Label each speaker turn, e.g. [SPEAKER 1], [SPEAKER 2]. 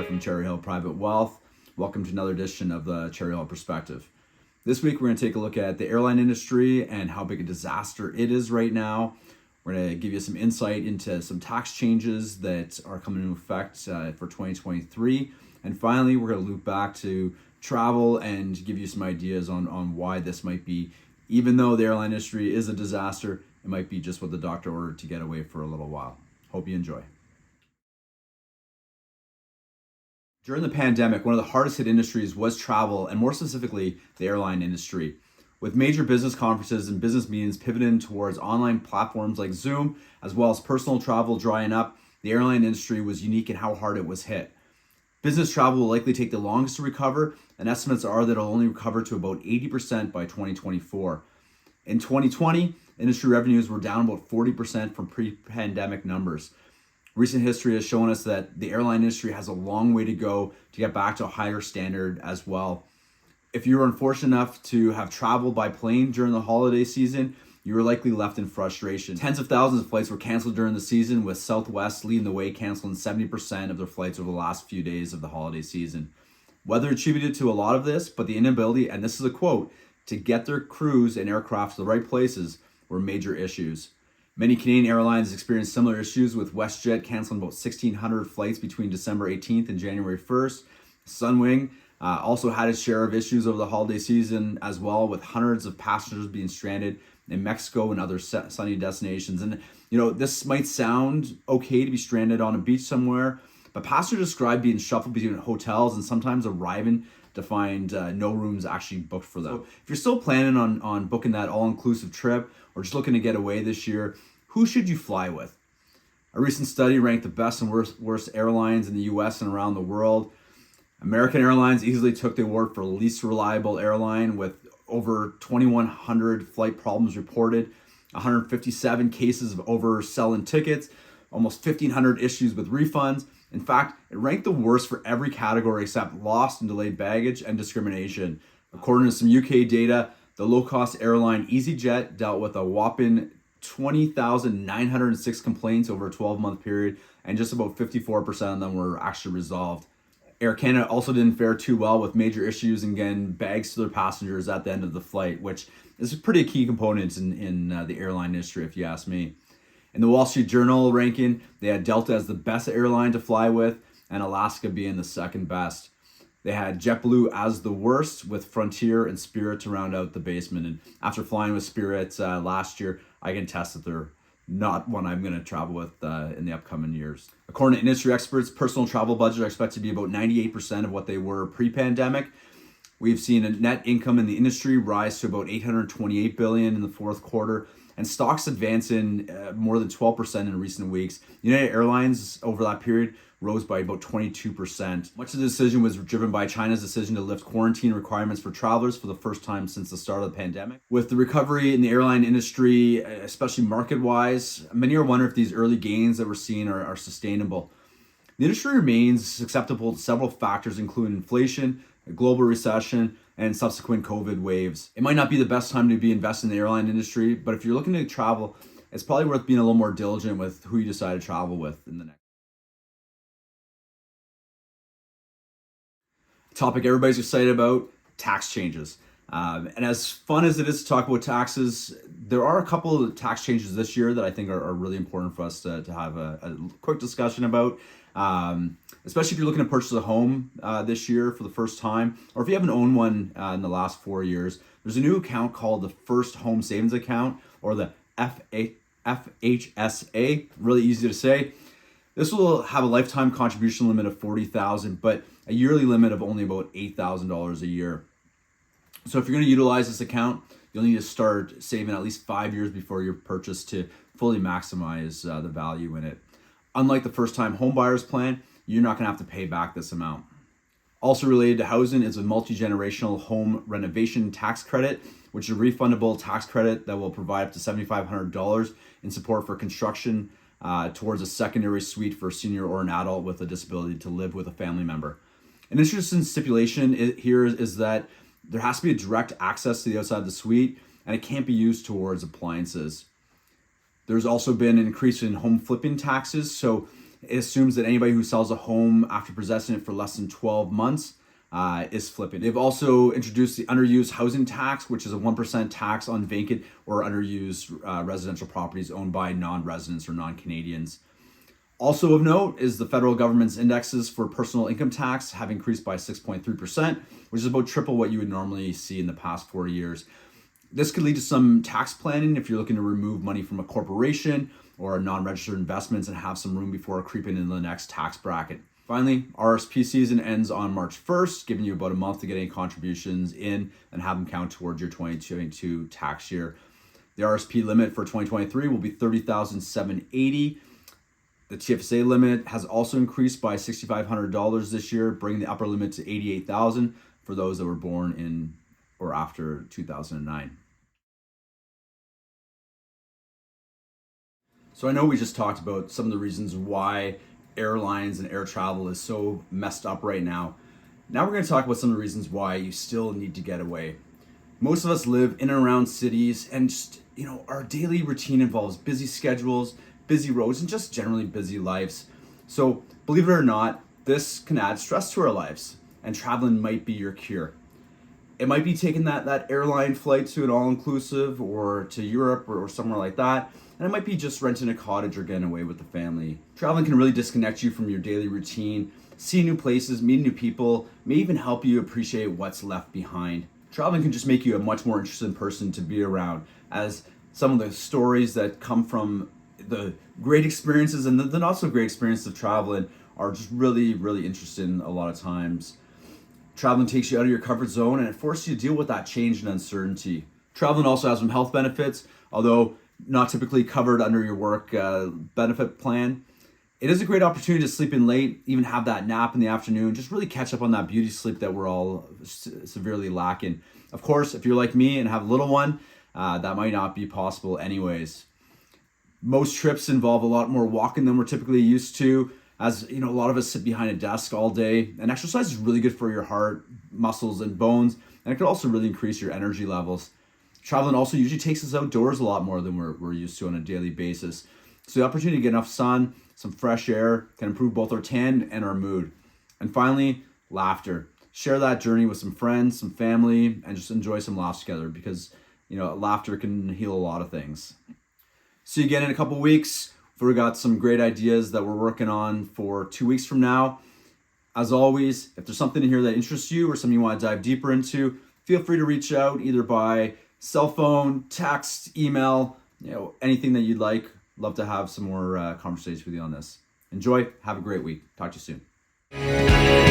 [SPEAKER 1] here from Cherry Hill Private Wealth. Welcome to another edition of the Cherry Hill Perspective. This week we're going to take a look at the airline industry and how big a disaster it is right now. We're going to give you some insight into some tax changes that are coming into effect for 2023. And finally, we're going to loop back to travel and give you some ideas on why this might be, even though the airline industry is a disaster, it might be just what the doctor ordered to get away for a little while. Hope you enjoy. During the pandemic, one of the hardest hit industries was travel, and more specifically, the airline industry. With major business conferences and business meetings pivoting towards online platforms like Zoom, as well as personal travel drying up, the airline industry was unique in how hard it was hit. Business travel will likely take the longest to recover, and estimates are that it'll only recover to about 80% by 2024. In 2020, industry revenues were down about 40% from pre-pandemic numbers. Recent history has shown us that the airline industry has a long way to go to get back to a higher standard as well. If you were unfortunate enough to have traveled by plane during the holiday season, you were likely left in frustration. Tens of thousands of flights were canceled during the season, with Southwest leading the way, canceling 70% of their flights over the last few days of the holiday season. Weather attributed to a lot of this, but the inability, and this is a quote, to get their crews and aircraft to the right places were major issues. Many Canadian airlines experienced similar issues, with WestJet canceling about 1,600 flights between December 18th and January 1st. Sunwing also had its share of issues over the holiday season as well, with hundreds of passengers being stranded in Mexico and other sunny destinations. And this might sound okay to be stranded on a beach somewhere, but passengers describe being shuffled between hotels and sometimes arriving to find no rooms actually booked for them. So if you're still planning on booking that all-inclusive trip or just looking to get away this year, who should you fly with? A recent study ranked the best and worst airlines in the US and around the world. American Airlines easily took the award for least reliable airline, with over 2,100 flight problems reported, 157 cases of overselling tickets, almost 1,500 issues with refunds. In fact, it ranked the worst for every category except lost and delayed baggage and discrimination. According to some UK data, the low-cost airline EasyJet dealt with a whopping 20,906 complaints over a 12-month period, and just about 54% of them were actually resolved. Air Canada also didn't fare too well, with major issues in getting bags to their passengers at the end of the flight, which is a pretty key component in the airline industry, if you ask me. In the Wall Street Journal ranking, they had Delta as the best airline to fly with, and Alaska being the second best. They had JetBlue as the worst, with Frontier and Spirit to round out the basement. And after flying with Spirit last year, I can attest that they're not one I'm going to travel with in the upcoming years. According to industry experts, personal travel budgets are expected to be about 98% of what they were pre-pandemic. We've seen a net income in the industry rise to about $828 billion in the fourth quarter, and stocks advancing more than 12% in recent weeks. United Airlines over that period rose by about 22%. Much of the decision was driven by China's decision to lift quarantine requirements for travelers for the first time since the start of the pandemic. With the recovery in the airline industry, especially market-wise, many are wondering if these early gains that we're seeing are sustainable. The industry remains susceptible to several factors, including inflation, a global recession, and subsequent COVID waves. It might not be the best time to be investing in the airline industry, but if you're looking to travel, it's probably worth being a little more diligent with who you decide to travel with in the next. Topic everybody's excited about: tax changes. And as fun as it is to talk about taxes, there are a couple of tax changes this year that I think are really important for us to have a quick discussion about. Especially if you're looking to purchase a home this year for the first time, or if you haven't owned one in the last 4 years. There's a new account called the First Home Savings Account, or the FHSA, really easy to say. This will have a lifetime contribution limit of $40,000, but a yearly limit of only about $8,000 a year. So if you're going to utilize this account, you'll need to start saving at least 5 years before your purchase to fully maximize the value in it. Unlike the first-time home buyers plan, you're not going to have to pay back this amount. Also related to housing is a multi-generational home renovation tax credit, which is a refundable tax credit that will provide up to $7,500 in support for construction towards a secondary suite for a senior or an adult with a disability to live with a family member. An interesting stipulation here is that there has to be a direct access to the outside of the suite, and it can't be used towards appliances. There's also been an increase in home flipping taxes. So It assumes that anybody who sells a home after possessing it for less than 12 months is flipping. They've also introduced the underused housing tax, which is a 1% tax on vacant or underused residential properties owned by non-residents or non-Canadians. Also of note is the federal government's indexes for personal income tax have increased by 6.3%, which is about triple what you would normally see in the past 4 years. This could lead to some tax planning if you're looking to remove money from a corporation or non-registered investments and have some room before creeping into the next tax bracket. Finally, RSP season ends on March 1st, giving you about a month to get any contributions in and have them count towards your 2022 tax year. The RSP limit for 2023 will be $30,780. The TFSA limit has also increased by $6,500 this year, bringing the upper limit to $88,000 for those that were born in or after 2009. So I know we just talked about some of the reasons why airlines and air travel is so messed up right now. Now we're going to talk about some of the reasons why you still need to get away. Most of us live in and around cities, and just, our daily routine involves busy schedules, busy roads, and just generally busy lives. So believe it or not, this can add stress to our lives, and traveling might be your cure. It might be taking that airline flight to an all-inclusive or to Europe or somewhere like that. And it might be just renting a cottage or getting away with the family. Traveling can really disconnect you from your daily routine, see new places, meet new people, may even help you appreciate what's left behind. Traveling can just make you a much more interesting person to be around, as some of the stories that come from the great experiences and the not so great experiences of traveling are just really, really interesting a lot of times. Traveling takes you out of your comfort zone and it forces you to deal with that change and uncertainty. Traveling also has some health benefits, although not typically covered under your work benefit plan. It is a great opportunity to sleep in late, even have that nap in the afternoon, just really catch up on that beauty sleep that we're all severely lacking. Of course, if you're like me and have a little one, that might not be possible anyways. Most trips involve a lot more walking than we're typically used to, as a lot of us sit behind a desk all day, and exercise is really good for your heart, muscles, and bones, and it can also really increase your energy levels. Traveling also usually takes us outdoors a lot more than we're used to on a daily basis. So the opportunity to get enough sun, some fresh air can improve both our tan and our mood. And finally, laughter. Share that journey with some friends, some family, and just enjoy some laughs together, because laughter can heal a lot of things. See you again in a couple weeks. We've got some great ideas that we're working on for 2 weeks from now. As always, if there's something in here that interests you or something you want to dive deeper into, feel free to reach out either by cell phone, text, email, anything that you'd like. Love to have some more conversations with you on this. Enjoy. Have a great week. Talk to you soon.